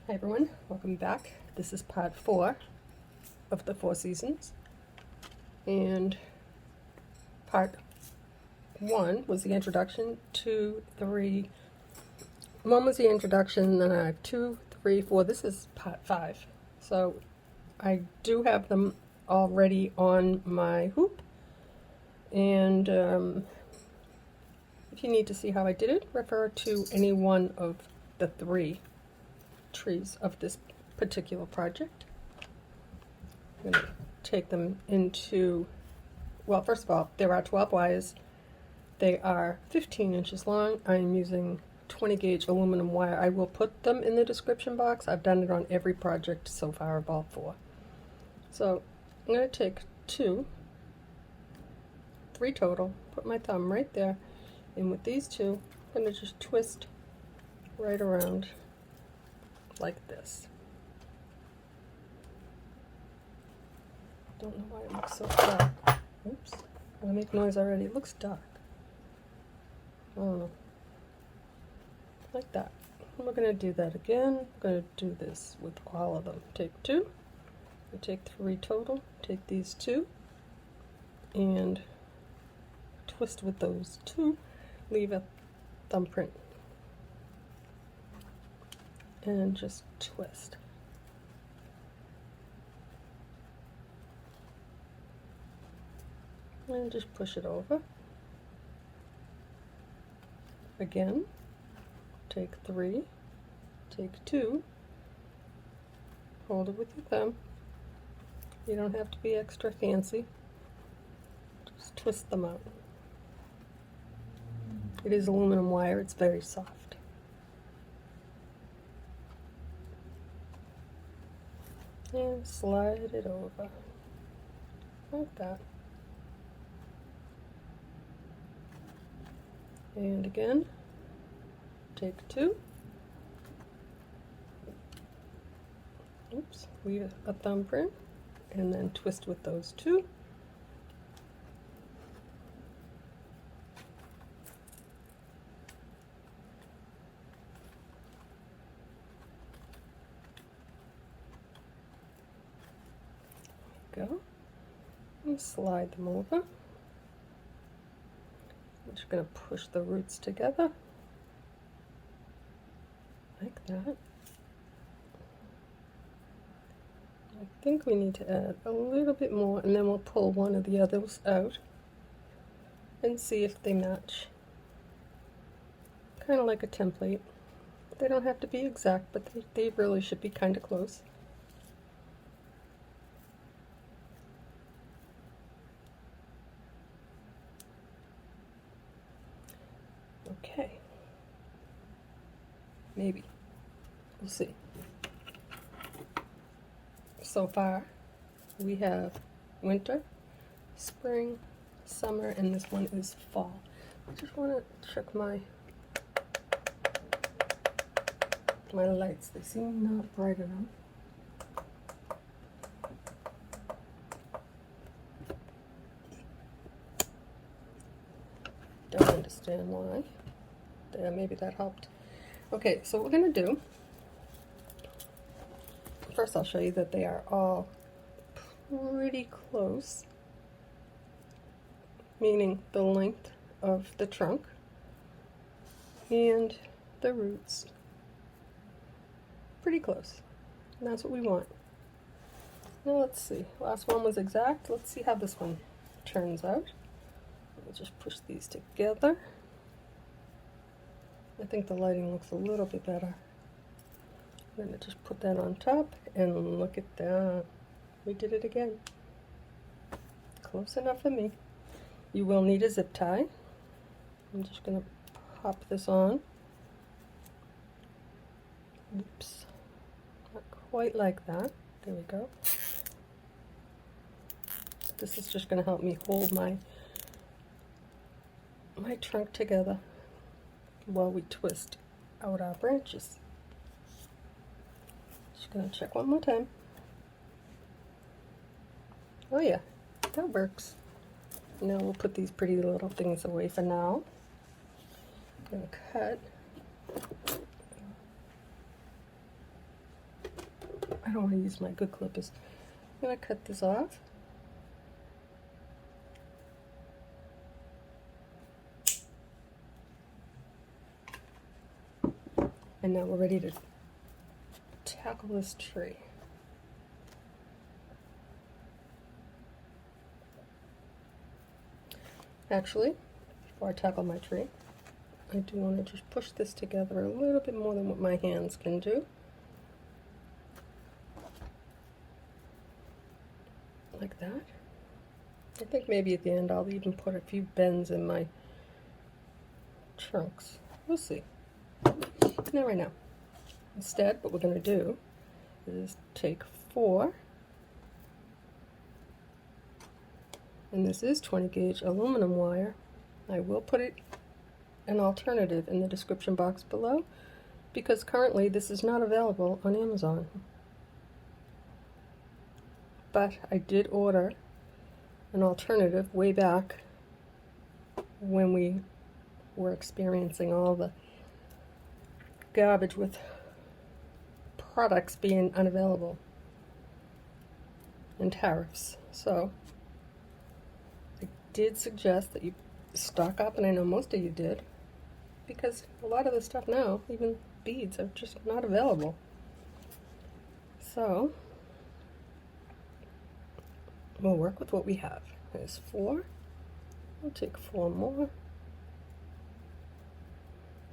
Hi everyone, welcome back. This is part 4 of the 4 seasons, and part 1 was the introduction. 2, 3. 1 was the introduction, then I have 2, 3, 4. This is part 5. So I do have them already on my hoop, and if you need to see how I did it, refer to any one of the 3 trees of this particular project. I'm going to take them into, well, first of all, there are 12 wires. They are 15 inches long. I'm using 20 gauge aluminum wire. I will put them in the description box. I've done it on every project so far, about 4. So I'm going to take 2, 3 total, put my thumb right there, and with these 2, I'm going to just twist right around like this. Don't know why it looks so dark. Oops, I make noise already. It looks dark. I don't know. Like that. And we're going to do that again. We're going to do this with all of them. Take 2, I take 3 total, take these 2, and twist with those 2, leave a thumbprint, and just twist. And just push it over. Again, take 3, take 2, hold it with your thumb. You don't have to be extra fancy. Just twist them out. It is aluminum wire, it's very soft. And slide it over, like that. And again, take 2. Oops, leave a thumbprint, and then twist with those 2. Go, and slide them over. I'm just going to push the roots together like that. I think we need to add a little bit more, and then we'll pull one of the others out and see if they match. Kind of like a template. They don't have to be exact, but they really should be kind of close. Okay. Maybe. We'll see. So far, we have winter, spring, summer, and this one is fall. I just want to check my lights. They seem not bright enough. Don't understand why. There, maybe that helped. Okay, so what we're going to do, first I'll show you that they are all pretty close, meaning the length of the trunk and the roots. Pretty close, and that's what we want. Now let's see, last one was exact. Let's see how this one turns out. We'll just push these together. I think the lighting looks a little bit better. I'm going to just put that on top, and look at that. We did it again. Close enough for me. You will need a zip tie. I'm just going to pop this on. Oops. Not quite like that. There we go. This is just going to help me hold my trunk together while we twist out our branches. Just going to check one more time. Oh yeah, that works. Now we'll put these pretty little things away for now. I'm going to cut I don't want to use my good clippers. I'm going to cut this off. And now we're ready to tackle this tree. Actually, before I tackle my tree, I do want to just push this together a little bit more than what my hands can do. Like that. I think maybe at the end I'll even put a few bends in my trunks. We'll see. Not right now. Instead, what we're going to do is take 4, and this is 20 gauge aluminum wire. I will put an alternative in the description box below because currently this is not available on Amazon. But I did order an alternative way back when we were experiencing all the garbage with products being unavailable and tariffs. So I did suggest that you stock up, and I know most of you did, because a lot of the stuff now, even beads, are just not available. So we'll work with what we have. There's 4. We'll take 4 more.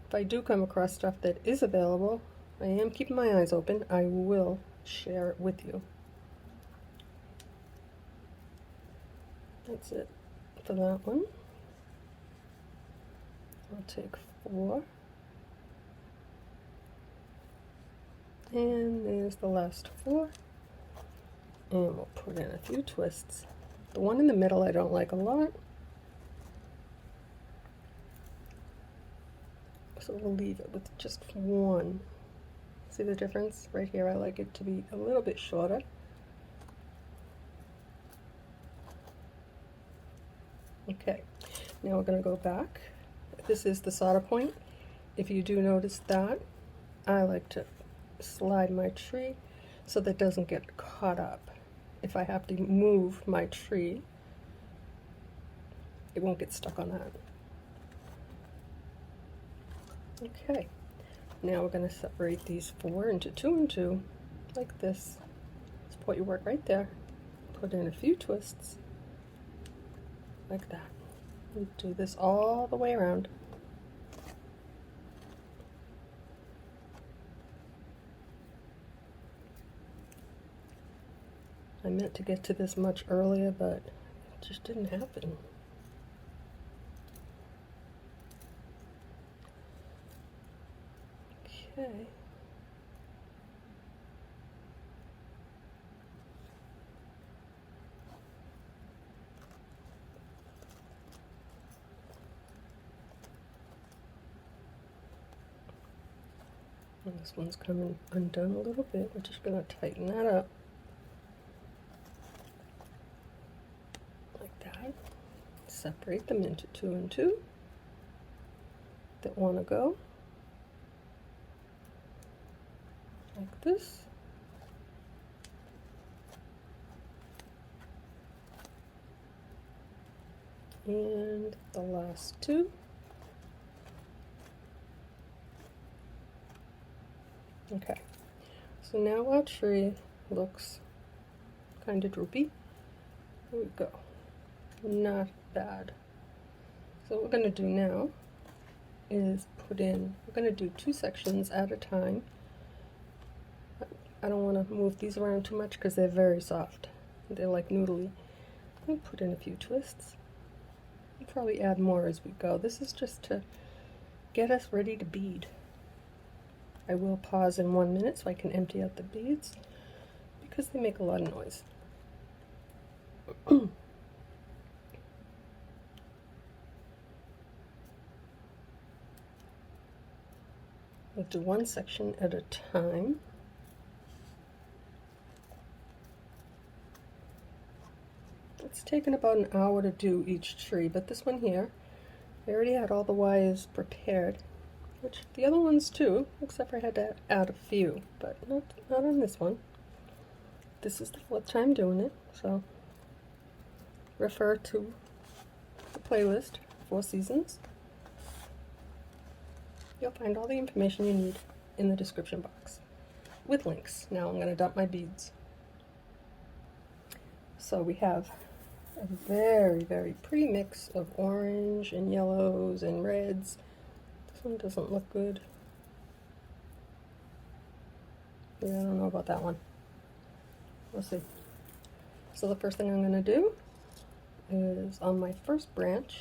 If I do come across stuff that is available, I am keeping my eyes open. I will share it with you. That's it for that one. I'll take 4. And there's the last 4. And we'll put in a few twists. The one in the middle I don't like a lot, so we'll leave it with just 1. See the difference? Right here I like it to be a little bit shorter. Okay, now we're going to go back. This is the solder point. If you do notice that, I like to slide my tree so that it doesn't get caught up. If I have to move my tree, it won't get stuck on that. Okay, now we're going to separate these 4 into 2 and 2, like this. Support your work right there. Put in a few twists, like that. And do this all the way around. I meant to get to this much earlier, but it just didn't happen. Okay. And this one's coming undone a little bit. We're just going to tighten that up. Like that. Separate them into 2 and 2 that want to go. Like this. And the last 2. Okay, so now our tree looks kind of droopy. There we go. Not bad. So what we're going to do now is we're going to do 2 sections at a time. I don't want to move these around too much because they're very soft. They're like noodly. I'll put in a few twists. I'll probably add more as we go. This is just to get us ready to bead. I will pause in 1 minute so I can empty out the beads because they make a lot of noise. We'll do 1 section at a time. It's taken about an hour to do each tree, but this one here, I already had all the wires prepared. Which the other ones too, except for I had to add a few, but not on this one. this is the 4th time doing it, so refer to the playlist, 4 Seasons. You'll find all the information you need in the description box with links. Now I'm going to dump my beads. So we have a very, very pretty mix of orange and yellows and reds. This one doesn't look good. Yeah, I don't know about that one. We'll see. So the first thing I'm going to do is on my first branch,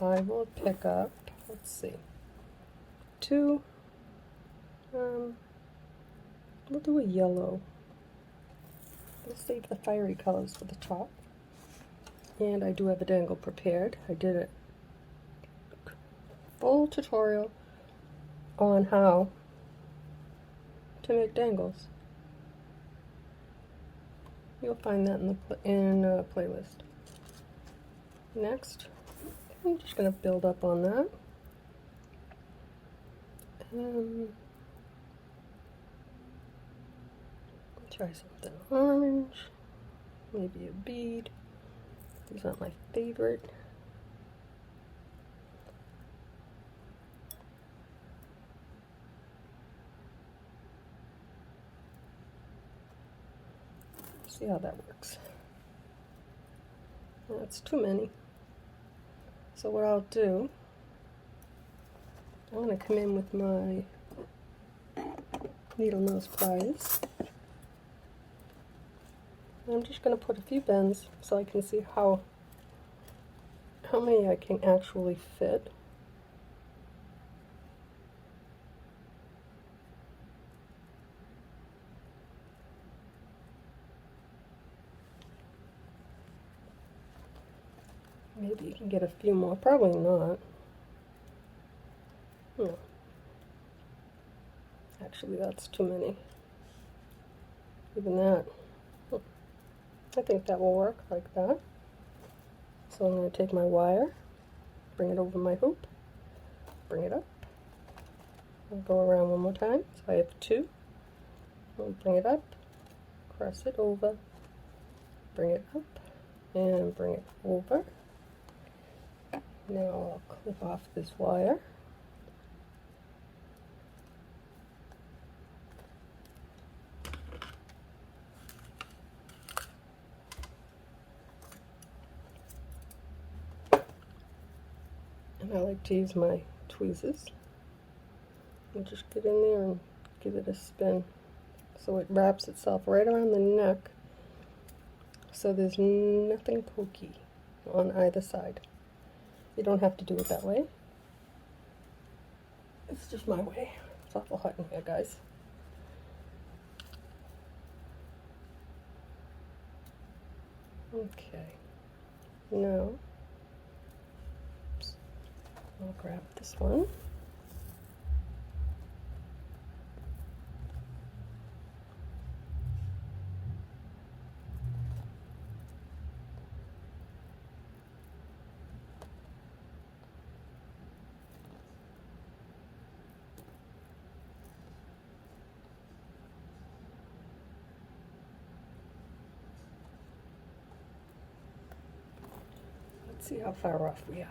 I will pick up, let's see, 2, we'll do a yellow. We'll save the fiery colors for the top. And I do have a dangle prepared. I did a full tutorial on how to make dangles. You'll find that in the playlist. Next, I'm just going to build up on that. Try something orange, maybe a bead. These aren't my favorite. See how that works. That's too many. So what I'll do, I'm going to come in with my needle nose pliers. I'm just going to put a few bends so I can see how many I can actually fit. Maybe you can get a few more, probably not. No. Actually, that's too many. Even that. I think that will work like that. So I'm going to take my wire, bring it over my hoop, bring it up, and go around one more time. So I have 2. I'll bring it up, cross it over, bring it up, and bring it over. Now I'll clip off this wire. And I like to use my tweezers and just get in there and give it a spin so it wraps itself right around the neck so there's nothing pokey on either side. You don't have to do it that way. It's just my way. It's awful hot in here, guys. Okay. Now, I'll grab this one. Let's see how far off we are.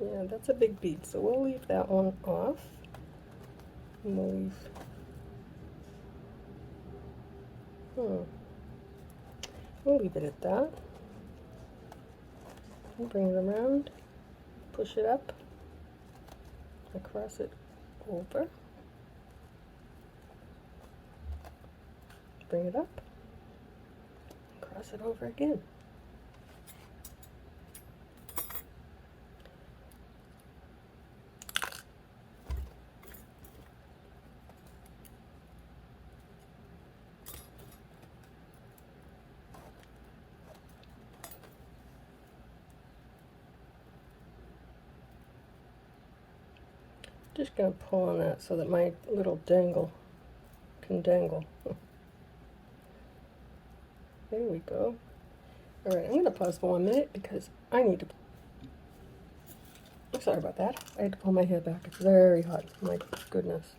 Yeah, that's a big bead, so we'll leave that one off. And we'll leave. We'll leave it at that. And bring it around, push it up, across it over, bring it up, cross it over again. Just going to pull on that so that my little dangle can dangle. There we go. Alright, I'm going to pause for 1 minute because I need to... I'm sorry about that. I had to pull my hair back. It's very hot. My goodness.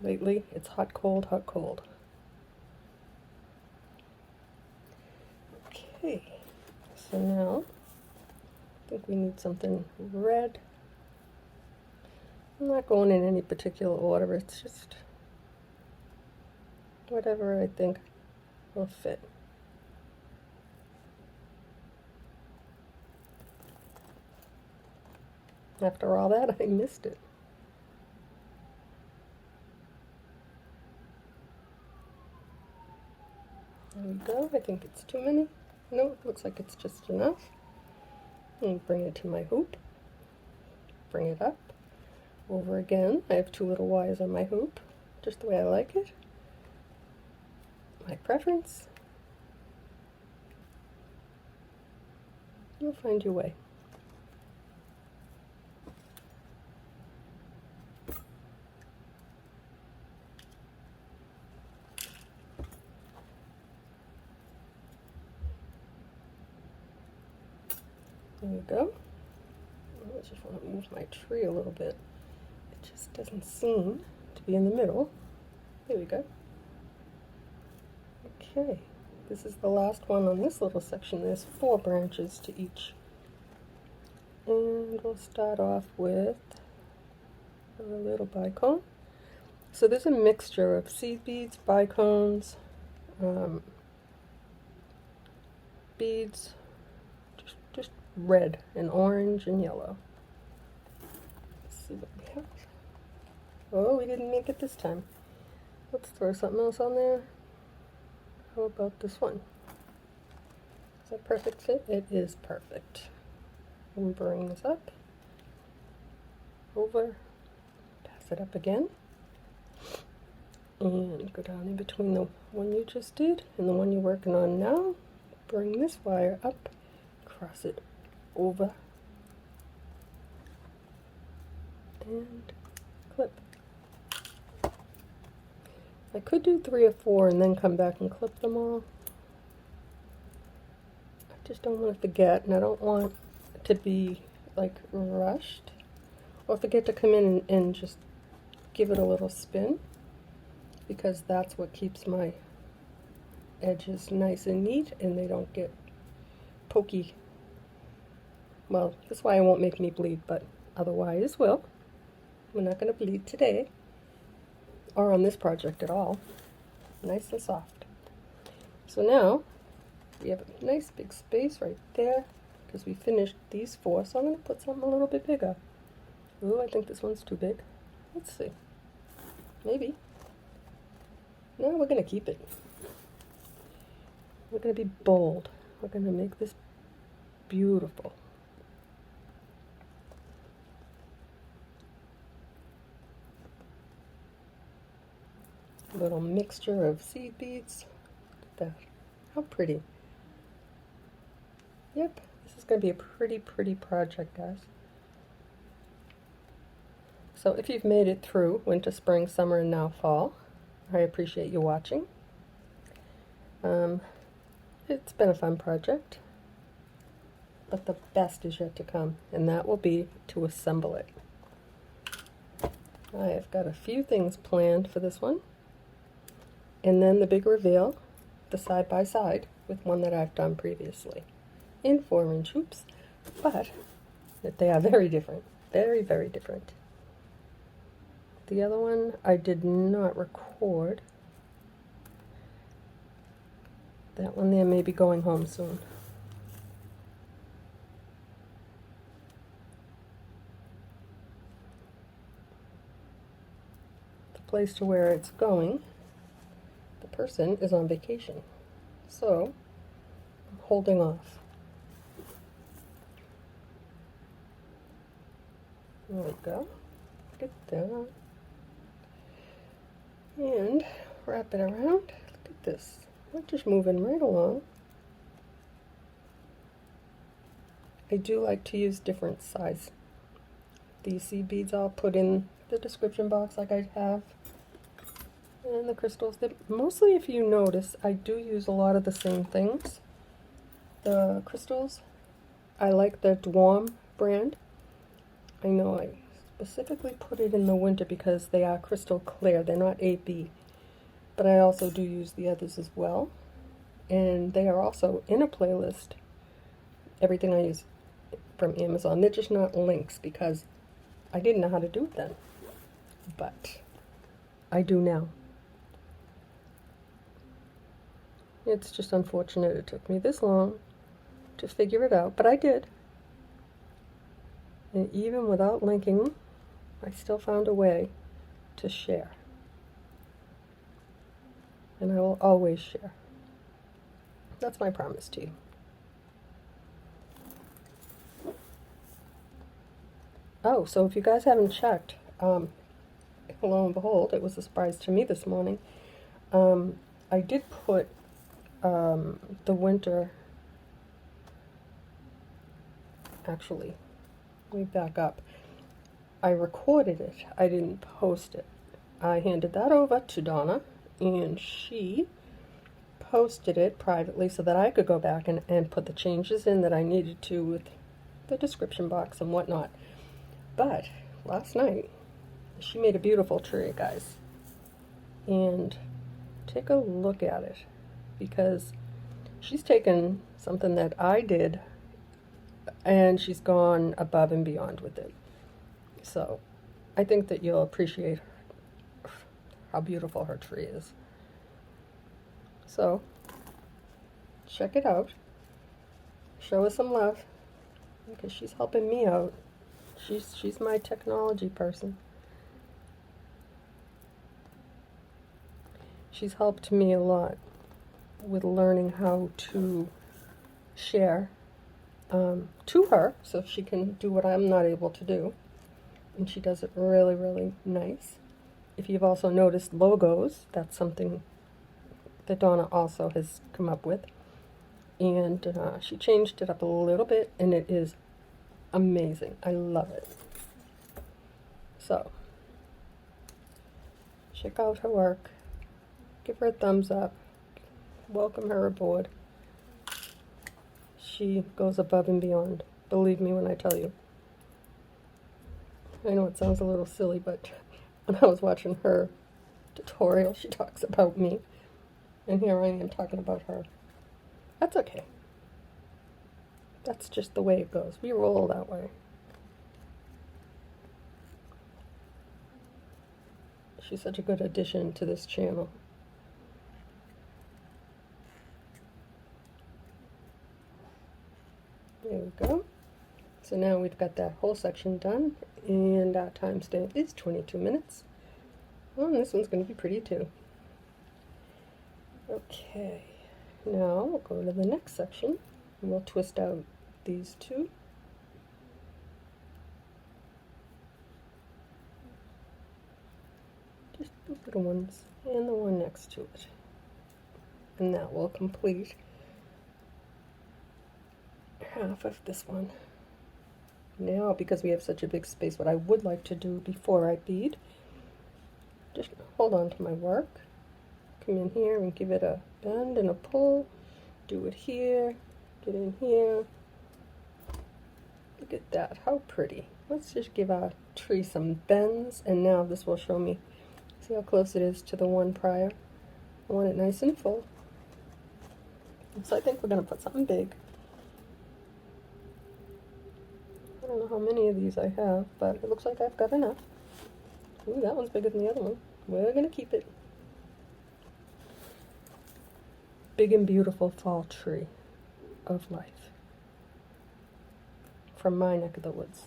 Lately, it's hot, cold, hot, cold. Okay, so now I think we need something red. I'm not going in any particular order, it's just whatever I think will fit. After all that, I missed it. There we go. I think it's too many. No, it looks like it's just enough. And bring it to my hoop. Bring it up. Over again. I have 2 little wires on my hoop, just the way I like it. My preference. You'll find your way. There we go. I just want to move my tree a little bit. It just doesn't seem to be in the middle. There we go. Okay, this is the last one on this little section. There's 4 branches to each. And we'll start off with a little bicone. So there's a mixture of seed beads, bicones, beads, just red and orange and yellow. Let's see what we have. Oh, we didn't make it this time. Let's throw something else on there. How about this one? Is that perfect fit? It is perfect. And bring this up, over, pass it up again, and go down in between the one you just did and the one you're working on now. Bring this wire up, cross it over, and clip. I could do 3 or 4 and then come back and clip them all. I just don't want to forget, and I don't want it to be like rushed, or forget to come in and just give it a little spin, because that's what keeps my edges nice and neat and they don't get pokey. Well, that's why it won't make me bleed, but otherwise will. We're not going to bleed today, or on this project at all. Nice and soft. So now we have a nice big space right there because we finished these 4, so I'm going to put something a little bit bigger. Ooh, I think this one's too big. Let's see. Maybe. No, we're going to keep it. We're going to be bold. We're going to make this beautiful. A little mixture of seed beads. Look at that. How pretty. Yep, this is going to be a pretty project, guys. So if you've made it through winter, spring, summer, and now fall, I appreciate you watching. It's been a fun project, but the best is yet to come, and that will be to assemble it. I have got a few things planned for this one, and then the big reveal, the side-by-side with one that I've done previously in 4-inch hoops, but they are very different, very different. The other one I did not record. That one there may be going home soon. The place to where it's going, the person is on vacation, so I'm holding off. There we go. Look at that. And wrap it around. Look at this. We're just moving right along. I do like to use different size. These seed beads I'll put in the description box like I have. And the crystals, mostly, if you notice, I do use a lot of the same things. The crystals, I like the Dwarm brand. I know I specifically put it in the winter because they are crystal clear. They're not AB, but I also do use the others as well. And they are also in a playlist. Everything I use from Amazon. They're just not links because I didn't know how to do it then. But I do now. It's just unfortunate it took me this long to figure it out, but I did. And even without linking, I still found a way to share. And I will always share. That's my promise to you. Oh, so if you guys haven't checked, lo and behold, it was a surprise to me this morning. I did put the winter, actually, let me back up. I recorded it. I didn't post it. I handed that over to Donna, and she posted it privately so that I could go back and put the changes in that I needed to with the description box and whatnot. But last night, she made a beautiful tree, guys. And take a look at it, because she's taken something that I did and she's gone above and beyond with it. So I think that you'll appreciate how beautiful her tree is. So check it out. Show her some love, because she's helping me out. She's my technology person. She's helped me a lot with learning how to share to her so she can do what I'm not able to do. And she does it really, really nice. If you've also noticed logos, that's something that Donna also has come up with. And she changed it up a little bit, and it is amazing. I love it. So, check out her work. Give her a thumbs up. Welcome her aboard. She goes above and beyond. Believe me when I tell you. I know it sounds a little silly, but when I was watching her tutorial, she talks about me. And here I am talking about her. That's okay. That's just the way it goes. We roll that way. She's such a good addition to this channel. There we go. So now we've got that whole section done, and our timestamp is 22 minutes. Oh, and this one's going to be pretty too. Okay, now we'll go to the next section, and we'll twist out these two. Just the little ones, and the one next to it. And that will complete half of this one. Now, because we have such a big space, what I would like to do before I bead, just hold on to my work, come in here and give it a bend and a pull, do it here, get in here. Look at that, how pretty. Let's just give our tree some bends, and now this will show me, see how close it is to the one prior. I want it nice and full. So I think we're going to put something big. I don't know how many of these I have, but it looks like I've got enough. Ooh, that one's bigger than the other one. We're going to keep it. Big and beautiful fall tree of life from my neck of the woods.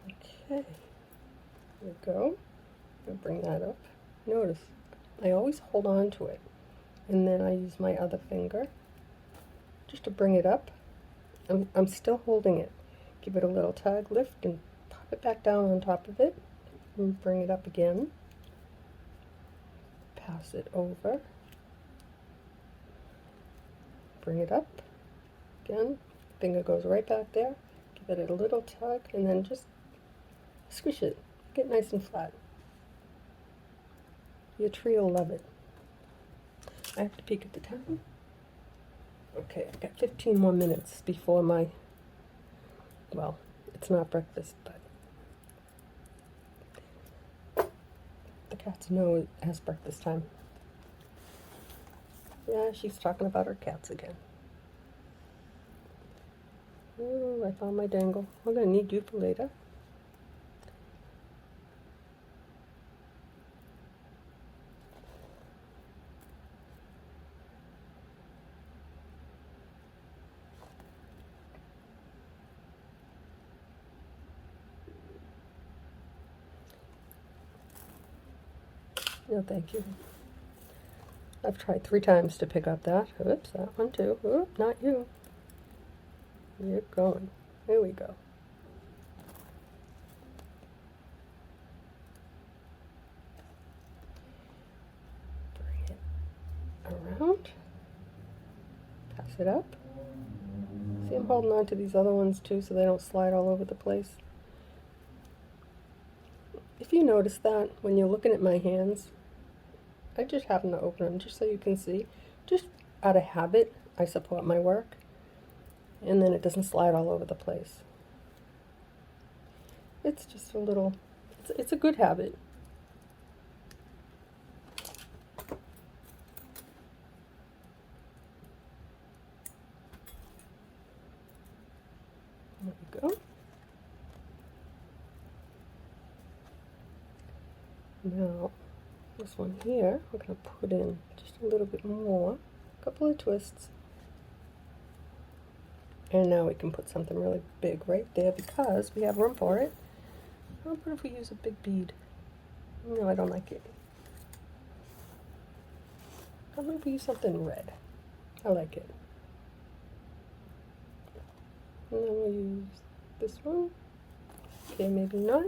Okay. There we go. I'll bring that up. Notice, I always hold on to it, and then I use my other finger just to bring it up. I'm still holding it. Give it a little tug, lift, and pop it back down on top of it, and bring it up again. Pass it over. Bring it up. Again, finger goes right back there. Give it a little tug, and then just squish it. Get nice and flat. Your tree will love it. I have to peek at the time. Okay, I've got 15 more minutes before my, well, it's not breakfast, but the cats know it has breakfast time. Yeah, she's talking about her cats again. Ooh, I found my dangle. I'm going to need you for later. No, thank you. I've tried 3 times to pick up that. Oops, that one too. Oop, not you. You're going. There we go. Bring it around. Pass it up. See, I'm holding on to these other ones too so they don't slide all over the place. If you notice that when you're looking at my hands, I just happen to open them just so you can see. Just out of habit, I support my work, and then it doesn't slide all over the place. It's just a little, it's a good habit. There we go. Now, this one here, we're going to put in just a little bit more, a couple of twists. And now we can put something really big right there because we have room for it. What if we use a big bead? No, I don't like it. How about we use something red? I like it. And then we'll use this one. Okay, maybe not.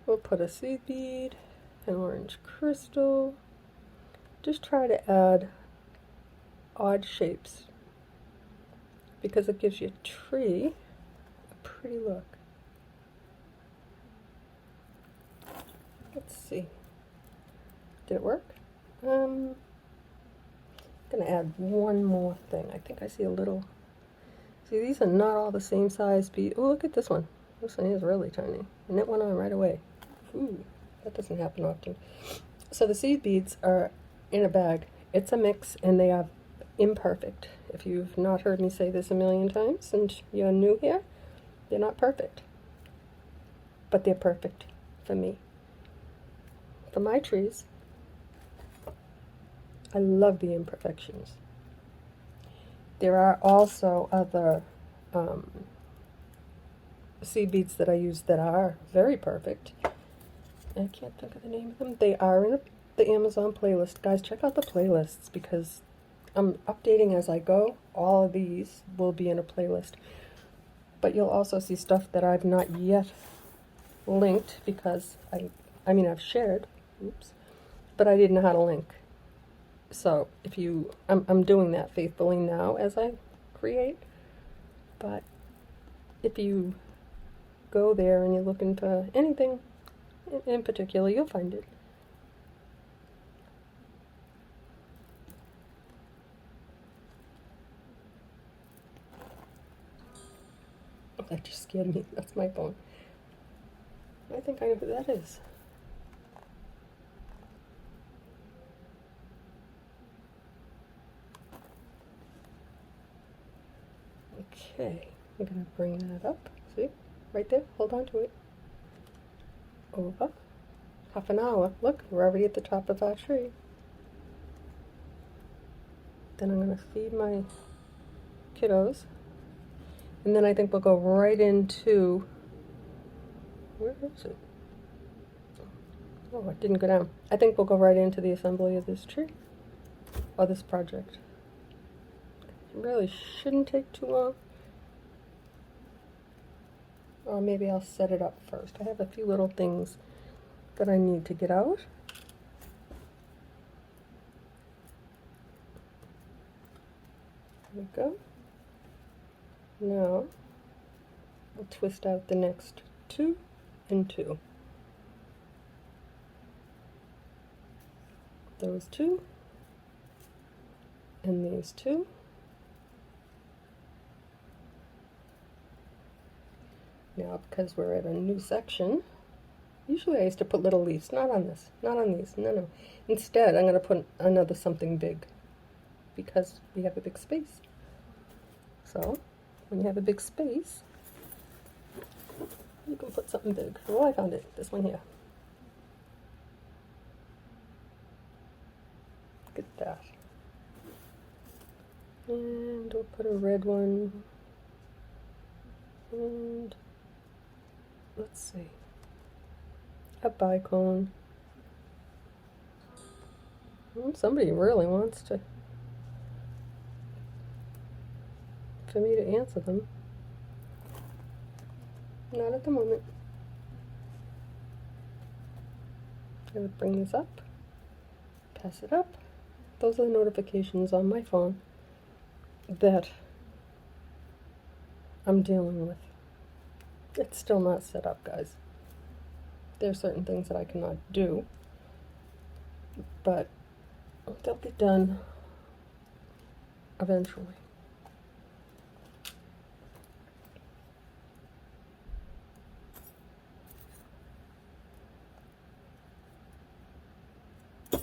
We'll put a seed bead, an orange crystal. Just try to add odd shapes because it gives your tree a pretty look. Let's see. Did it work? I'm gonna add one more thing. I think I see a little. See, these are not all the same size bead. Oh, look at this one. This one is really tiny, and it went on right away. Ooh, that doesn't happen often. So the seed beads are in a bag. It's a mix, and they are imperfect. If you've not heard me say this a million times and you're new here, they're not perfect. But they're perfect for me. For my trees, I love the imperfections. There are also other seed beads that I use that are very perfect. I can't think of the name of them. They are in the Amazon playlist. Guys, check out the playlists because I'm updating as I go. All of these will be in a playlist. But you'll also see stuff that I've not yet linked because I mean I've shared, oops, but I didn't know how to link. So if you, I'm doing that faithfully now as I create. But if you go there and you're looking for anything in particular, you'll find it. That just scared me. That's my phone. I think I know who that is. Okay, I'm going to bring that up. See? Right there. Hold on to it. Over. Half an hour. Look, we're already at the top of our tree. Then I'm going to feed my kiddos. And then I think we'll go right into, where is it? Oh, it didn't go down. I think we'll go right into the assembly of this tree, or this project. It really shouldn't take too long. Or maybe I'll set it up first. I have a few little things that I need to get out. There we go. Now, I'll twist out the next 2 and 2. those two and these two. Now, because we're at a new section, usually I used to put little leaves, not on this, not on these, no. Instead, I'm going to put another something big because we have a big space. So, when you have a big space, you can put something big. Oh, I found it, this one here. Look at that. And we'll put a red one. And let's see, a bicone. Somebody really wants for me to answer them. Not at the moment. I'm going to bring this up, pass it up. Those are the notifications on my phone that I'm dealing with. It's still not set up, guys. There are certain things that I cannot do, but they'll be done eventually. Look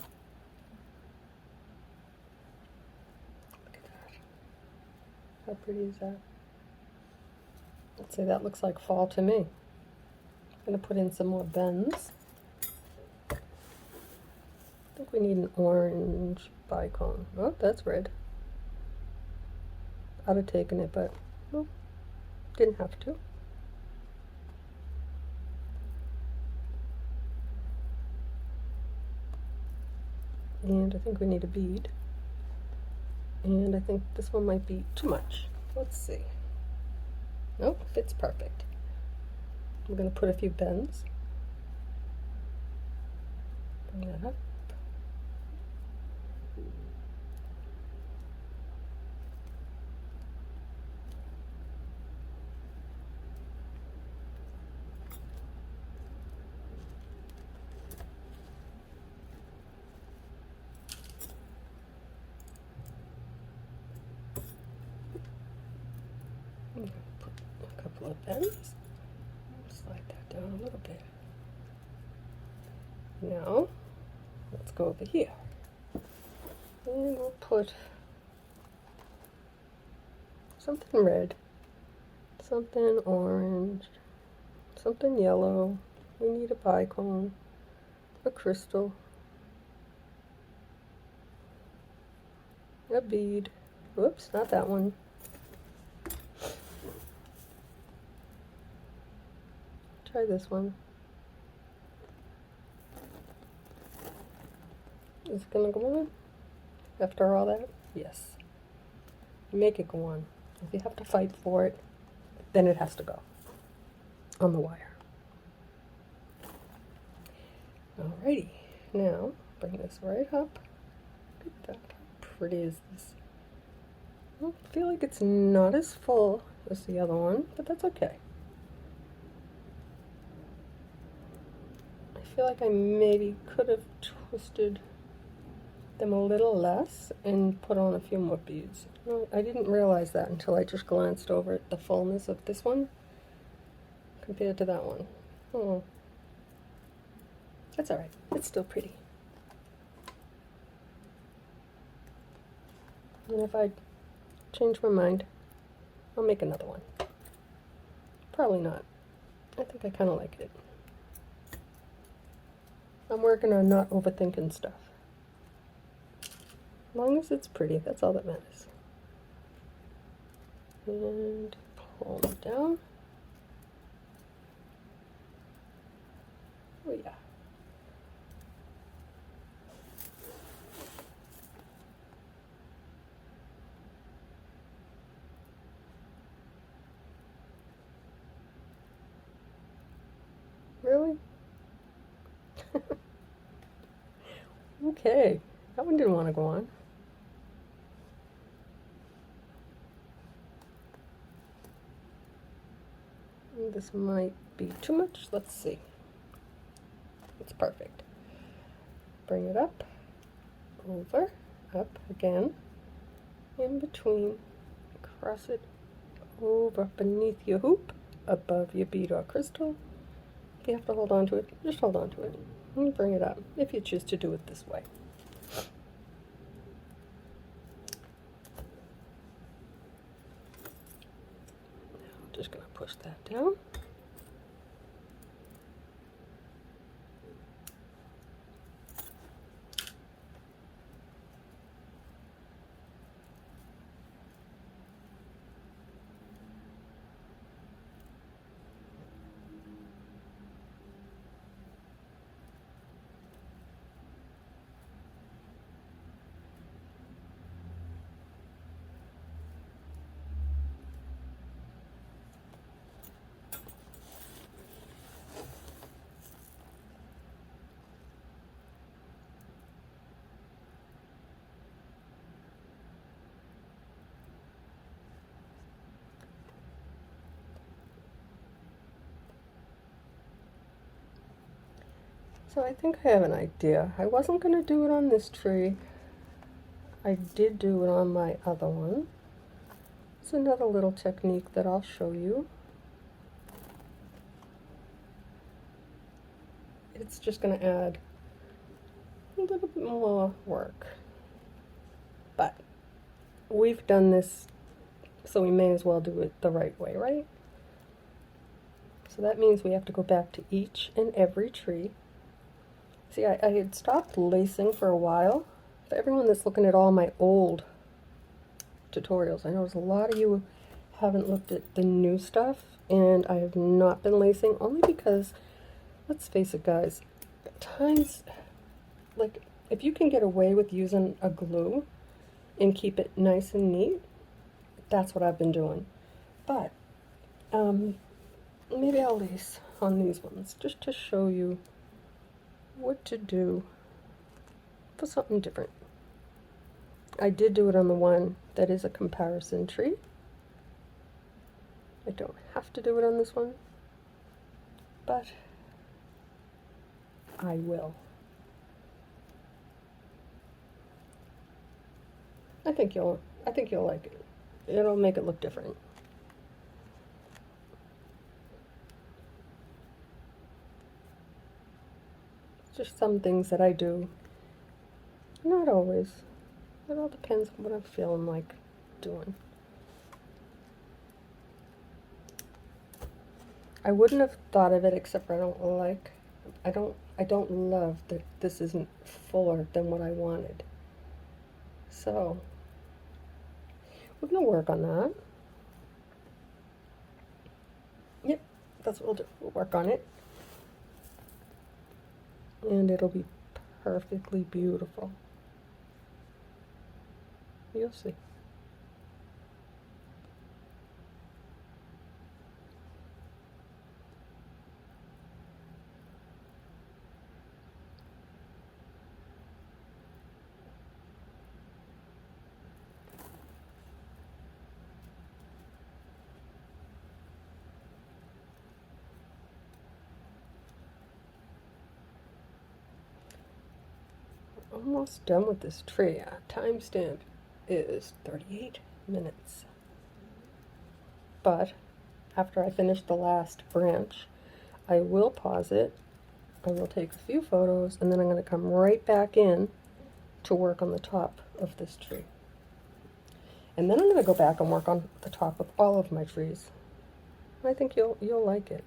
at that. How pretty is that? Let's say that looks like fall to me. I'm going to put in some more bends. I think we need an orange bicone. Oh, that's red. I'd have taken it, but well, didn't have to. And I think we need a bead. And I think this one might be too much. Let's see. Nope, fits perfect. We're going to put a few bends. Bring that up. Put a couple of bends. Slide that down a little bit. Now, let's go over here. And we'll put something red, something orange, something yellow. We need a bicone, a crystal, a bead. Whoops, not that one. Try this one. Is it gonna go on? After all that? Yes. Make it go on. If you have to fight for it, then it has to go on the wire. Alrighty, now bring this right up. Look at that. How pretty is this? I feel like it's not as full as the other one, but that's okay. I feel like I maybe could have twisted them a little less and put on a few more beads. No, I didn't realize that until I just glanced over at the fullness of this one compared to that one. Oh, that's alright. It's still pretty. And if I change my mind, I'll make another one. Probably not. I think I kind of like it. I'm working on not overthinking stuff. As long as it's pretty, that's all that matters. And pull them down. Oh yeah. Really? Okay, that one didn't want to go on. This might be too much. Let's see. It's perfect. Bring it up. over, up again, in between, cross it over beneath your hoop, above your bead or crystal. If you have to hold on to it, just hold on to it and bring it up if you choose to do it this way. Now I'm just going to push that down. So I think I have an idea. I wasn't going to do it on this tree. I did do it on my other one. It's another little technique that I'll show you. It's just going to add a little bit more work. But we've done this, so we may as well do it the right way, right? So that means we have to go back to each and every tree. See, I had stopped lacing for a while. For everyone that's looking at all my old tutorials, I notice a lot of you haven't looked at the new stuff, and I have not been lacing, only because, let's face it guys, at times, like, if you can get away with using a glue and keep it nice and neat, that's what I've been doing. But, maybe I'll lace on these ones, just to show you what to do for something different. I did do it on the one that is a comparison tree. I don't have to do it on this one, but I will. I think you'll like it. It'll make it look different. Just some things that I do. Not always. It all depends on what I'm feeling like doing. I wouldn't have thought of it, except I don't love that this isn't fuller than what I wanted. So we're gonna work on that. Yep, that's what we'll do. We'll work on it. And it'll be perfectly beautiful. You'll see. Almost done with this tree. Timestamp is 38 minutes. But after I finish the last branch, I will pause it. I will take a few photos, and then I'm going to come right back in to work on the top of this tree. And then I'm going to go back and work on the top of all of my trees. I think you'll like it.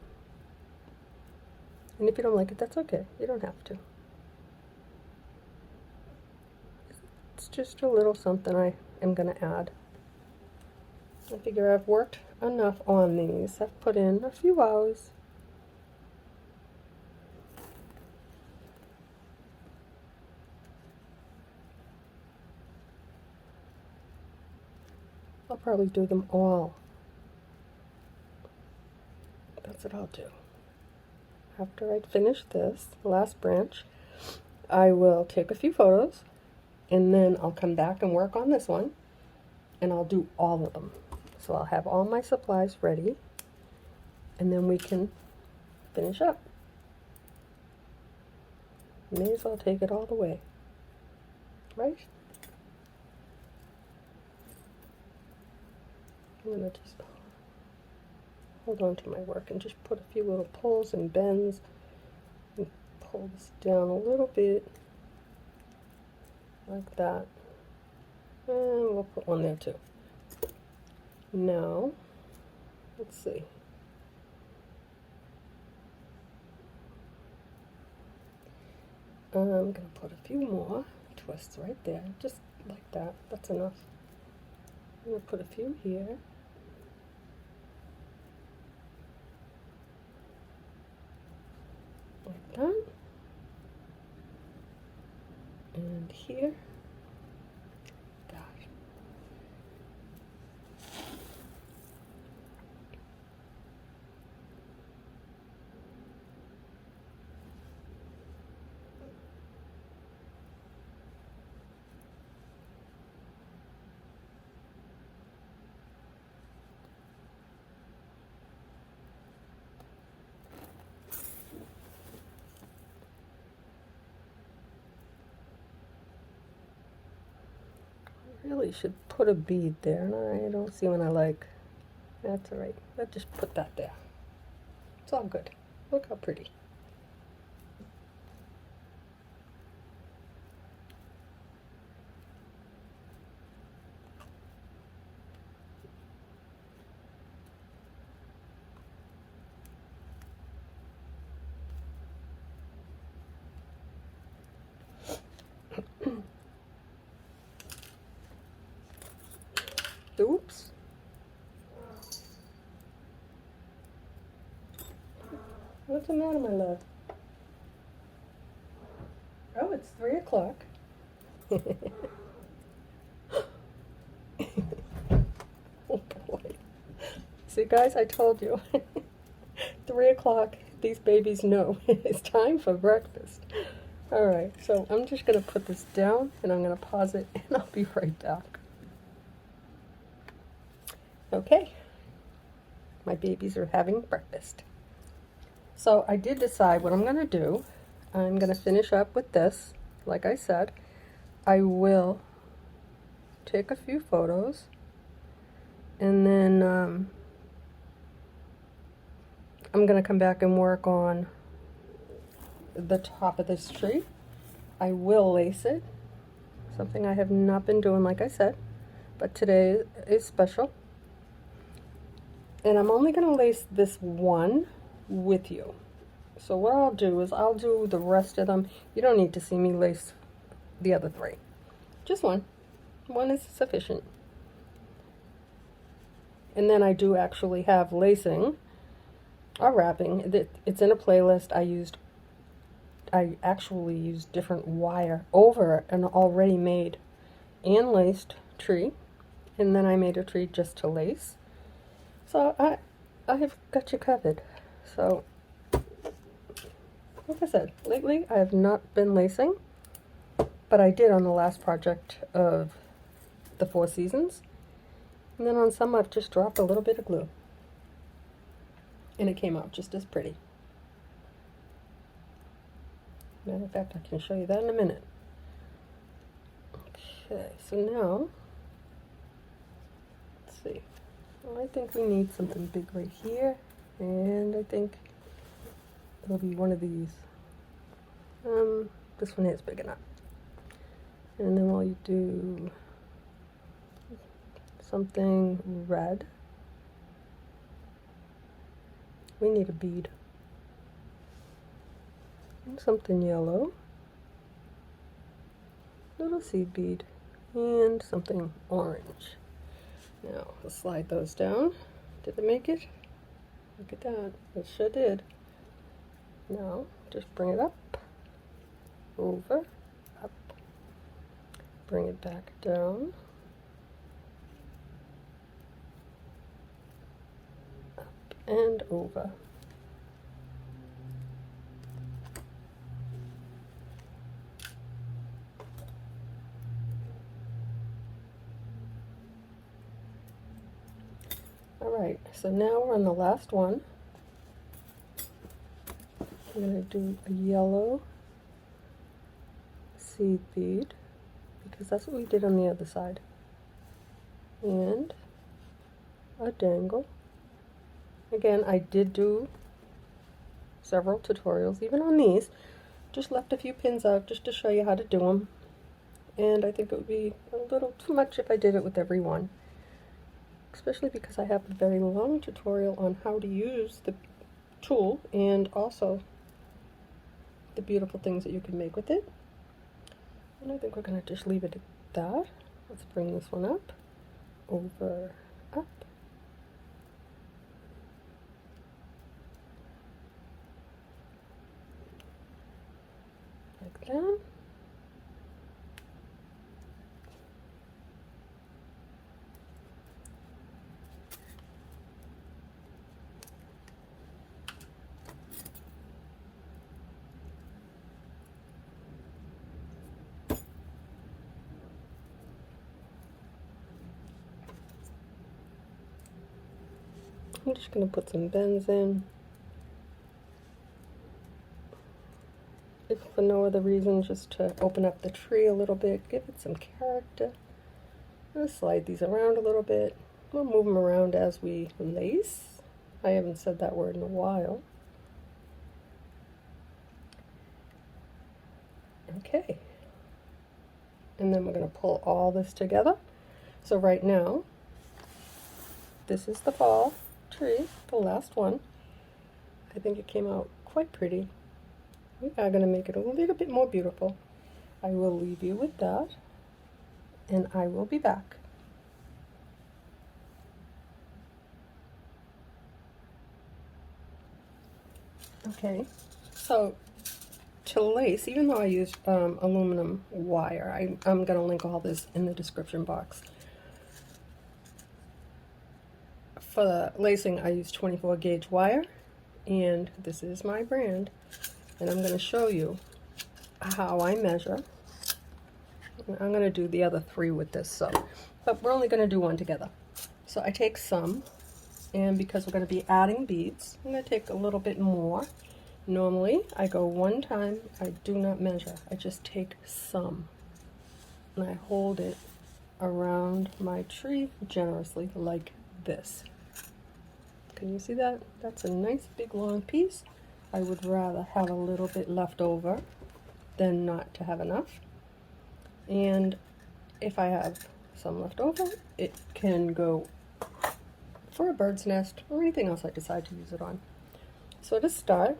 And if you don't like it, that's okay. You don't have to. It's just a little something I am going to add. I figure I've worked enough on these. I've put in a few hours. I'll probably do them all. That's what I'll do. After I finish this last branch, I will take a few photos, and then I'll come back and work on this one, and I'll do all of them. So I'll have all my supplies ready, and then we can finish up. May as well take it all the way. right? I'm going to just hold on to my work and just put a few little pulls and bends and pull this down a little bit like that. And we'll put one there too. Now, let's see. I'm going to put a few more twists right there, just like that. That's enough. I'm going to put a few here. Like that. And here. That. Really should put a bead there, and I don't see one I like. That's alright. Let's just put that there. It's all good. Look how pretty. Oops. What's the matter, my love? Oh, it's 3 o'clock. Oh boy. See, guys, I told you. 3 o'clock, these babies know it's time for breakfast. Alright, so I'm just going to put this down and I'm going to pause it and I'll be right back. Okay, my babies are having breakfast. So I did decide what I'm going to do. I'm going to finish up with this. Like I said, I will take a few photos and then I'm going to come back and work on the top of this tree. I will lace it, something I have not been doing, like I said, but today is special. And I'm only going to lace this one with you. So what I'll do is I'll do the rest of them. You don't need to see me lace the other 3. Just one. One is sufficient. And then I do actually have lacing or wrapping. It's in a playlist. I actually used different wire over an already made and laced tree. And then I made a tree just to lace. So I have got you covered. So, like I said, lately I have not been lacing, but I did on the last project of the 4 seasons. And then on some I've just dropped a little bit of glue. And it came out just as pretty. Matter of fact, I can show you that in a minute. Okay, so now, let's see. Well, I think we need something big right here, and I think it'll be one of these. This one is big enough. And then we'll do something red. We need a bead. And something yellow. Little seed bead. And something orange. Now, we'll slide those down. Did it make it? Look at that. It sure did. Now, just bring it up, over, up, bring it back down, up, and over. Alright, so now we're on the last one. I'm going to do a yellow seed bead because that's what we did on the other side. And a dangle. Again, I did do several tutorials, even on these. Just left a few pins out just to show you how to do them. And I think it would be a little too much if I did it with every one. Especially because I have a very long tutorial on how to use the tool and also the beautiful things that you can make with it. And I think we're going to just leave it at that. Let's bring this one up, over, up. Like that. I'm just going to put some bends in, if for no other reason, just to open up the tree a little bit, give it some character. I'm going to slide these around a little bit. We'll move them around as we lace. I haven't said that word in a while. Okay. And then we're going to pull all this together. So right now, this is the fall tree, the last one. I think it came out quite pretty. We are going to make it a little bit more beautiful. I will leave you with that, and I will be back. Okay, so to lace, even though I used aluminum wire, I'm going to link all this in the description box. For the lacing, I use 24 gauge wire, and this is my brand, and I'm going to show you how I measure. I'm going to do the other 3 with this, but we're only going to do one together. So I take some, and because we're going to be adding beads, I'm going to take a little bit more. Normally, I go one time, I do not measure, I just take some, and I hold it around my tree generously like this. Can you see that? That's a nice big long piece. I would rather have a little bit left over than not to have enough. And if I have some left over, it can go for a bird's nest or anything else I decide to use it on. So to start,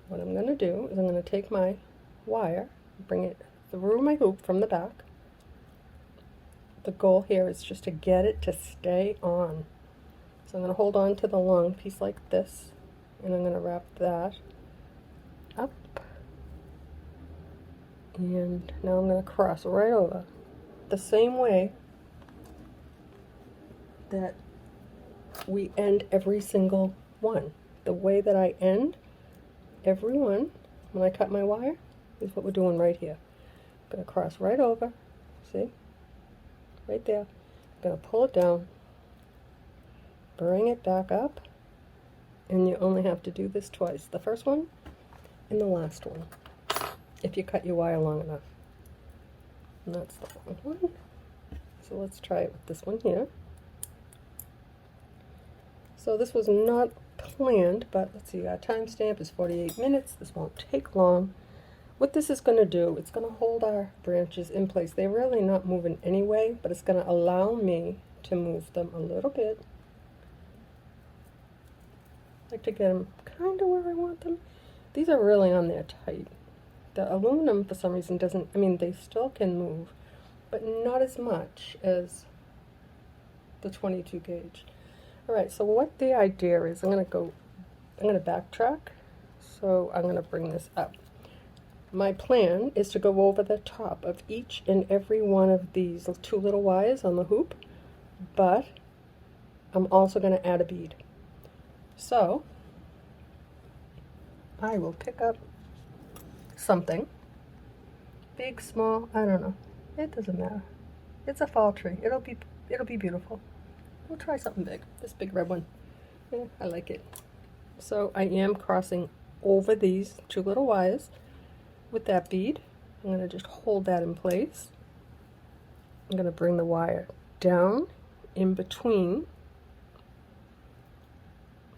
what I'm going to do is I'm going to take my wire, bring it through my hoop from the back. The goal here is just to get it to stay on. So I'm going to hold on to the long piece like this, and I'm going to wrap that up. And now I'm going to cross right over the same way that we end every single one. The way that I end every one when I cut my wire is what we're doing right here. I'm going to cross right over, see? Right there. I'm going to pull it down, bring it back up, and you only have to do this twice. The first one and the last one, if you cut your wire long enough. And that's the long one. So let's try it with this one here. So this was not planned, but let's see, our timestamp is 48 minutes. This won't take long. What this is going to do, it's going to hold our branches in place. They're really not moving anyway, but it's going to allow me to move them a little bit. I like to get them kind of where I want them. These are really on there tight. The aluminum, for some reason, doesn't, I mean, they still can move, but not as much as the 22 gauge. All right, so what the idea is, I'm going to backtrack. So I'm going to bring this up. My plan is to go over the top of each and every one of these 2 little wires on the hoop, but I'm also going to add a bead. So I will pick up something, big, small, I don't know, it doesn't matter. It's a fall tree. It'll be beautiful. We'll try something big. This big red one. Yeah, I like it. So I am crossing over these 2 little wires with that bead. I'm going to just hold that in place. I'm going to bring the wire down in between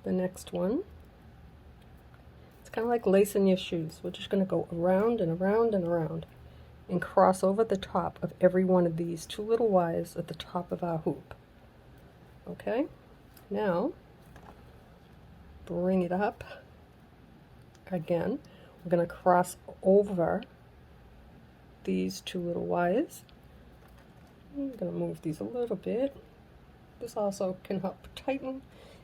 the next one. It's kind of like lacing your shoes. We're just going to go around and around and around and cross over the top of every one of these two little wires at the top of our hoop. Okay, now bring it up again. We're going to cross over these two little wires. I'm going to move these a little bit. This also can help tighten,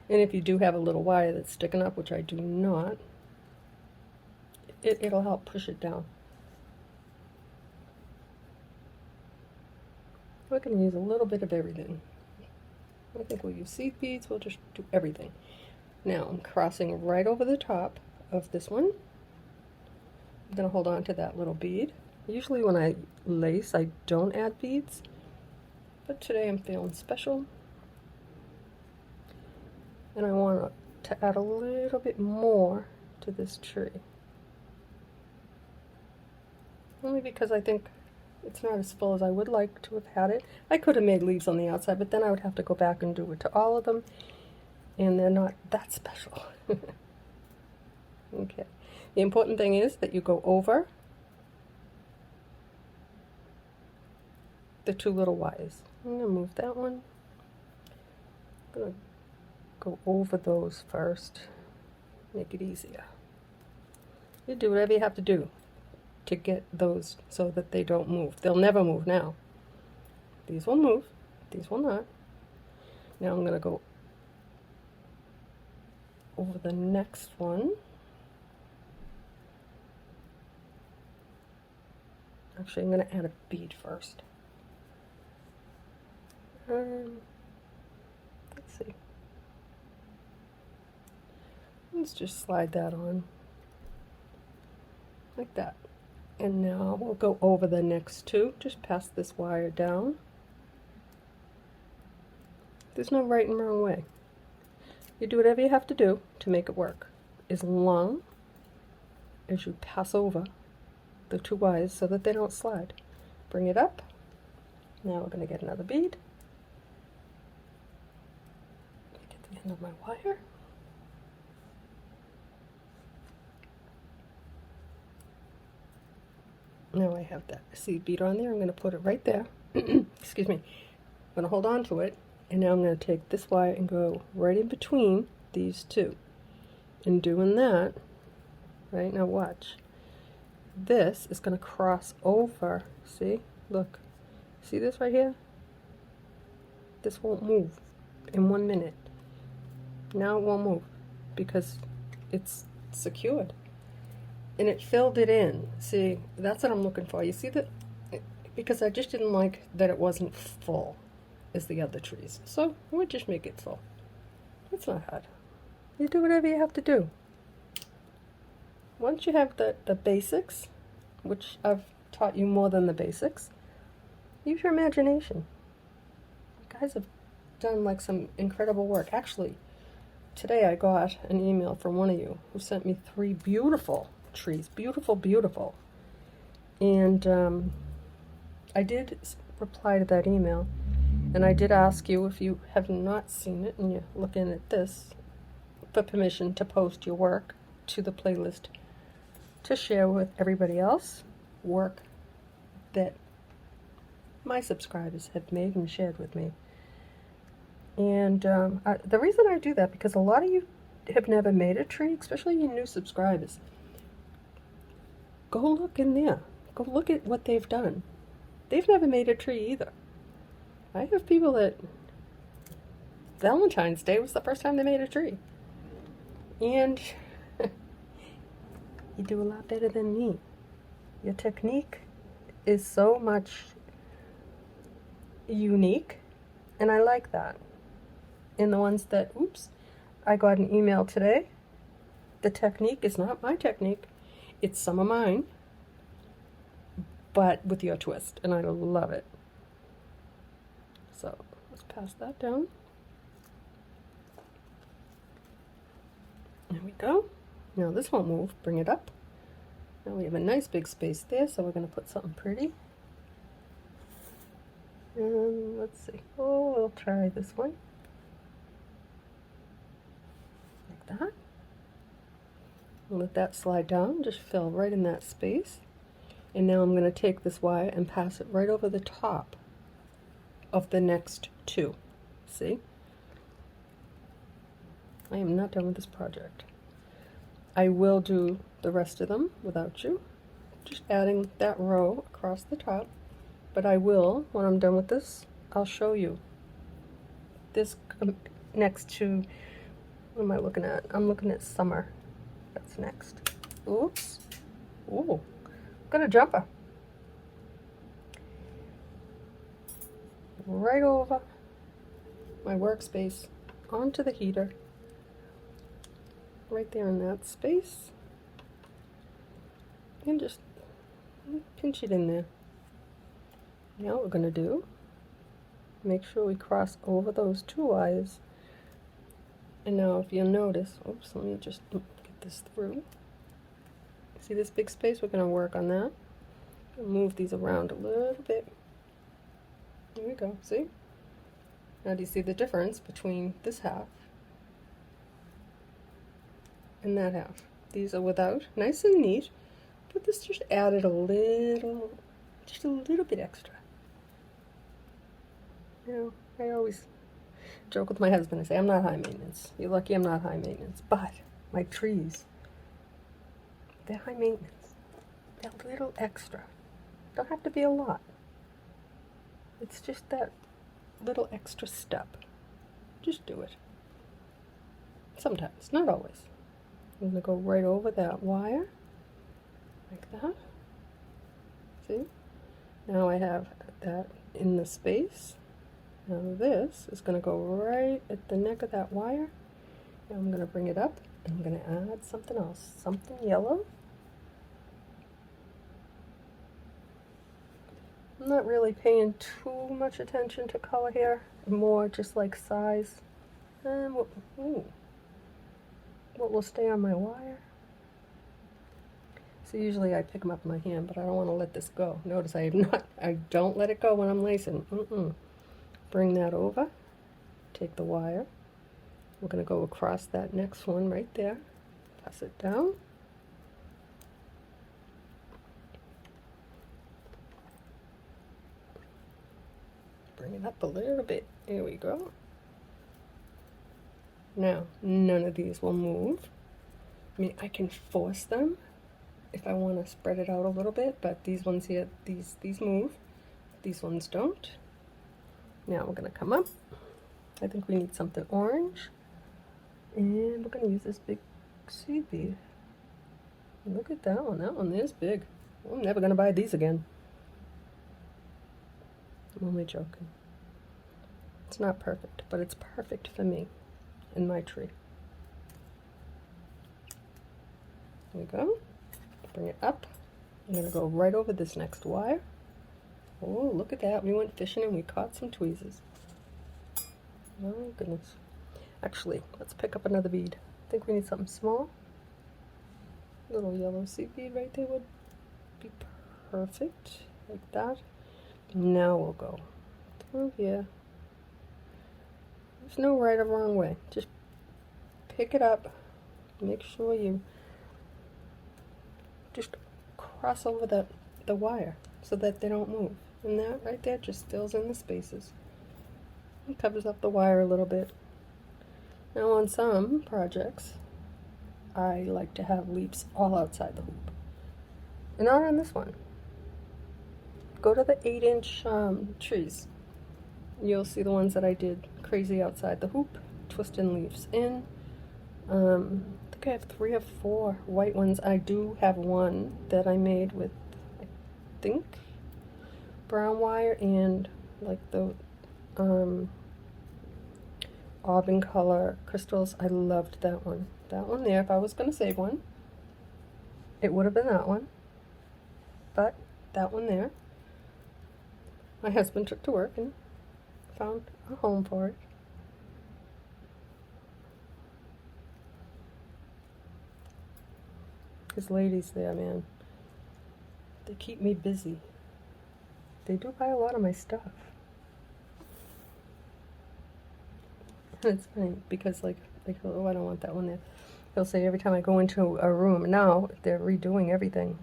and if you do have a little wire that's sticking up, which I do not, it'll help push it down. We're going to use a little bit of everything. I think we'll use seed beads, we'll just do everything. Now I'm crossing right over the top of this one. I'm going to hold on to that little bead. Usually when I lace, I don't add beads, but today I'm feeling special. And I want to add a little bit more to this tree. Only because I think it's not as full as I would like to have had it. I could have made leaves on the outside, but then I would have to go back and do it to all of them, and they're not that special. Okay. The important thing is that you go over the two little wires. I'm going to move that one. I'm going to go over those first. Make it easier. You do whatever you have to do to get those so that they don't move. They'll never move now. These will move. These will not. Now I'm going to go over the next one. Actually, I'm going to add a bead first. Let's see. Let's just slide that on like that. And now we'll go over the next two. Just pass this wire down. There's no right and wrong way. You do whatever you have to do to make it work, as long as you pass over the two wires so that they don't slide. Bring it up. Now we're going to get another bead. Get the end of my wire. Now I have that seed bead on there. I'm going to put it right there. Excuse me. I'm going to hold on to it, and now I'm going to take this wire and go right in between these two. In doing that, right, now watch. This is going to cross over. See? Look. See this right here? This won't move in 1 minute. Now it won't move because it's secured. And it filled it in. See, that's what I'm looking for. You see that? Because I just didn't like that it wasn't full as the other trees. So we'll just make it full. It's not hard. You do whatever you have to do. Once you have the basics, which I've taught you more than the basics, use your imagination. You guys have done like some incredible work. Actually, today I got an email from one of you who sent me 3 beautiful trees. Beautiful, beautiful. And I did reply to that email, and I did ask you, if you have not seen it and you're looking at this, for permission to post your work to the playlist to share with everybody else work that my subscribers have made and shared with me. And the reason I do that, because a lot of you have never made a tree, especially you new subscribers. Go look in there. Go look at what they've done. They've never made a tree either. I have people that Valentine's Day was the first time they made a tree. And you do a lot better than me. Your technique is so much unique, and I like that. And the ones that, oops, I got an email today. The technique is not my technique. It's some of mine, but with your twist, and I love it. So let's pass that down. There we go. Now this won't move. Bring it up. Now we have a nice big space there, so we're going to put something pretty. And let's see. Oh, we'll try this one. Like that. Let that slide down, just fill right in that space. And now I'm going to take this wire and pass it right over the top of the next two. See? I am not done with this project. I will do the rest of them without you, just adding that row across the top. But I will, when I'm done with this, I'll show you. This next to, what am I looking at? I'm looking at summer. That's next. Oops. Ooh, got a jumper. Right over my workspace, onto the heater. Right there in that space. And just pinch it in there. Now what we're going to do, make sure we cross over those two wires. And now if you'll notice, oops, let me just get this through. See this big space? We're going to work on that. Move these around a little bit. There we go, see? Now do you see the difference between this half and that half? These are without, nice and neat, but this just added a little, just a little bit extra. You know, I always joke with my husband. I say, I'm not high maintenance. You're lucky I'm not high maintenance. But my trees, they're high maintenance. That little extra. Don't have to be a lot. It's just that little extra step. Just do it. Sometimes, not always. I'm going to go right over that wire. Like that. See? Now I have that in the space. Now this is going to go right at the neck of that wire. Now I'm going to bring it up and I'm going to add something else, something yellow. I'm not really paying too much attention to color here, more just like size. And what will stay on my wire? So usually I pick them up in my hand, but I don't want to let this go. Notice I don't let it go when I'm lacing. Bring that over, take the wire, we're going to go across that next one right there, pass it down, bring it up a little bit, there we go. Now, none of these will move. I mean, I can force them if I want to spread it out a little bit, but these ones here, these move, these ones don't. Now we're going to come up. I think we need something orange. And we're going to use this big seed bead. Look at that one. That one is big. I'm never going to buy these again. I'm only joking. It's not perfect, but it's perfect for me and my tree. There we go. Bring it up. I'm going to go right over this next wire. Oh, look at that. We went fishing and we caught some tweezers. Oh, goodness. Actually, let's pick up another bead. I think we need something small. Little yellow seed bead right there would be perfect. Like that. Now we'll go through here. There's no right or wrong way. Just pick it up. Make sure you just cross over the wire so that they don't move. And that right there just fills in the spaces. It covers up the wire a little bit. Now on some projects, I like to have leaps all outside the hoop. And not on this one. Go to the 8-inch trees. You'll see the ones that I did crazy outside the hoop, twisting leaves in. I think I have 3 or 4 white ones. I do have one that I made with, I think, brown wire and like the auburn color crystals. I loved that one. That one there, if I was going to save one, it would have been that one. But that one there, my husband took to work and found a home for it. His ladies there, man. They keep me busy. They do buy a lot of my stuff. It's funny because like oh, I don't want that one there. They'll say every time I go into a room now, they're redoing everything.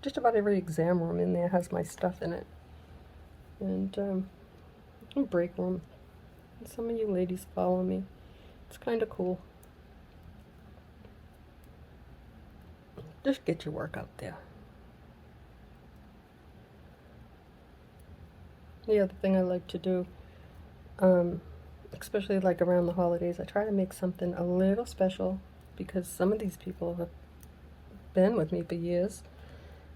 Just about every exam room in there has my stuff in it. And break room. And some of you ladies follow me. It's kind of cool. Just get your work out there. The other thing I like to do, especially like around the holidays, I try to make something a little special because some of these people have been with me for years,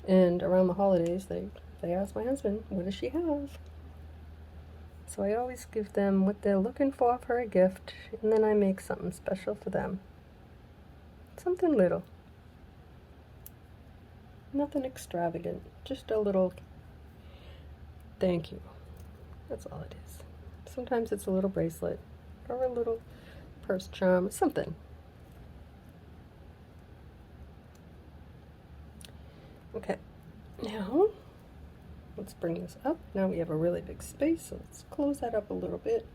and around the holidays they ask my husband, what does she have? So I always give them what they're looking for a gift, and then I make something special for them. Something little. Nothing extravagant, just a little thank you. That's all it is. Sometimes it's a little bracelet or a little purse charm, something. Okay, now let's bring this up. Now we have a really big space, so let's close that up a little bit.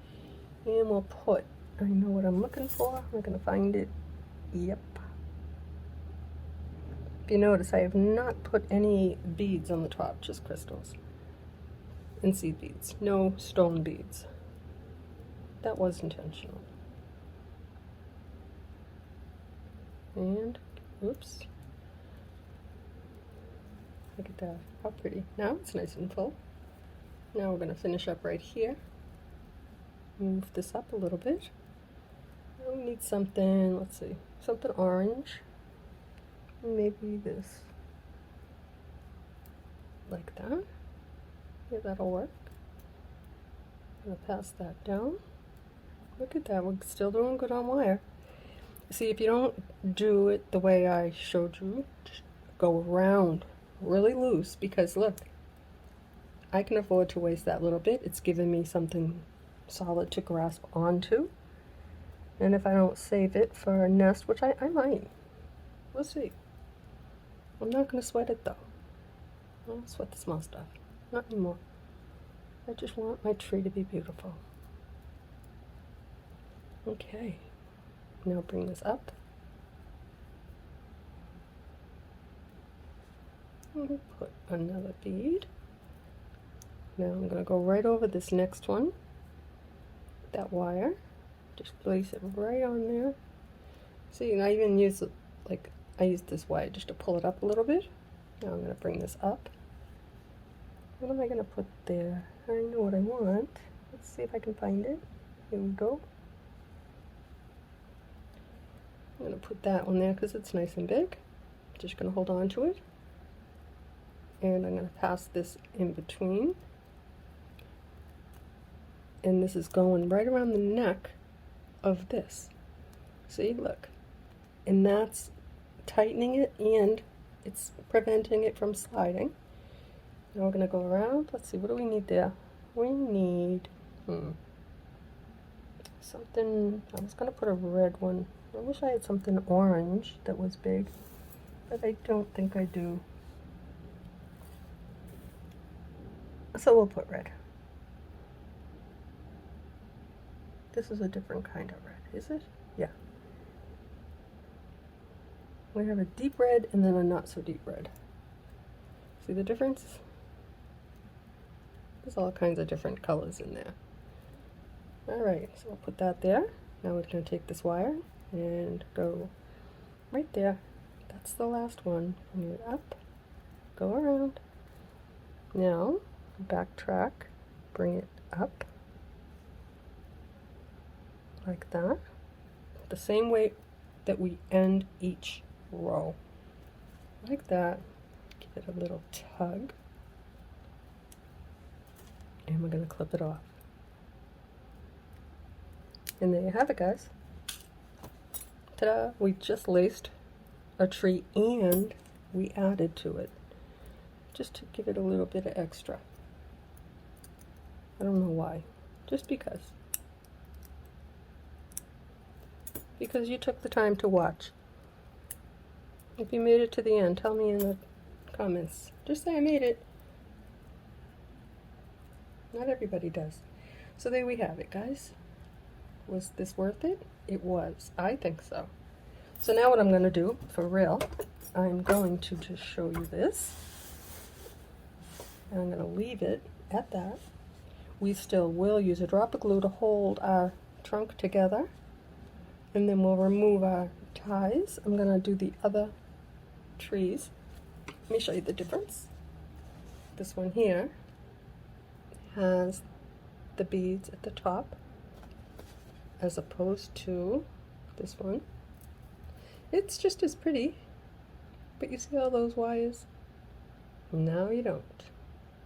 And we'll put, I know what I'm looking for. I'm going to find it. Yep. If you notice, I have not put any beads on the top, just crystals and seed beads. No stone beads. That was intentional. And, oops. Look at that. How pretty. Now it's nice and full. Now we're going to finish up right here. Move this up a little bit. Now we need something, let's see, something orange. Maybe this. Like that. Yeah, that'll work. I'm going to pass that down. Look at that. We're still doing good on wire. See, if you don't do it the way I showed you, just go around really loose, because look, I can afford to waste that little bit. It's giving me something solid to grasp onto. And if I don't save it for a nest, which I might, we'll see. I'm not going to sweat it though. I don't sweat the small stuff. Not anymore. I just want my tree to be beautiful. Okay. Now bring this up. And put another bead. Now I'm going to go right over this next one. That wire. Just place it right on there. See, I even use it, like, I used this wire just to pull it up a little bit. Now I'm going to bring this up. What am I going to put there? I know what I want. Let's see if I can find it. Here we go. I'm going to put that one there because it's nice and big. Just going to hold on to it. And I'm going to pass this in between. And this is going right around the neck of this. See, look. And that's tightening it, and it's preventing it from sliding. Now we're going to go around. Let's see, what do we need there? We need something. I was going to put a red one. I wish I had something orange that was big, but I don't think I do. So we'll put red. This is a different kind of red, is it? Yeah. We have a deep red and then a not so deep red. See the difference? There's all kinds of different colors in there. Alright, so I'll put that there. Now we're going to take this wire and go right there. That's the last one. Bring it up, go around. Now, backtrack, bring it up, like that. The same way that we end each row. Like that. Give it a little tug. And we're going to clip it off. And there you have it, guys. Ta-da! We just laced a tree and we added to it. Just to give it a little bit of extra. I don't know why. Just because. Because you took the time to watch. If you made it to the end, tell me in the comments. Just say I made it. Not everybody does. So there we have it, guys. Was this worth it? It was. I think so. So now what I'm going to do, for real, I'm going to just show you this. And I'm going to leave it at that. We still will use a drop of glue to hold our trunk together. And then we'll remove our ties. I'm going to do the other trees. Let me show you the difference. This one here has the beads at the top as opposed to this one. It's just as pretty, but you see all those wires? Now you don't.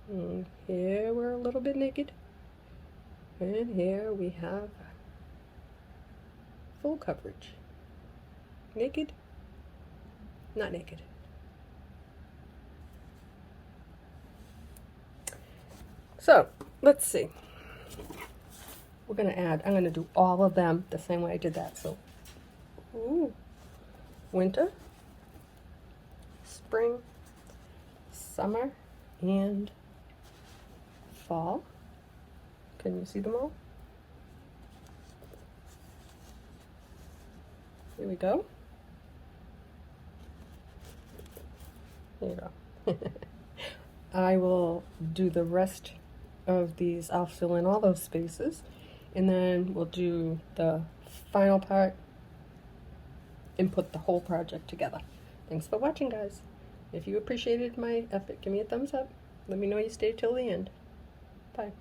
And here we're a little bit naked, and here we have full coverage. Naked, not naked. So, let's see. We're going to add, I'm going to do all of them the same way I did that. So, ooh, winter, spring, summer, and fall. Can you see them all? Here we go. There you go. I will do the rest of these. I'll fill in all those spaces, and then we'll do the final part and put the whole project together. Thanks for watching, guys. If you appreciated my effort, give me a thumbs up. Let me know you stayed till the end. Bye.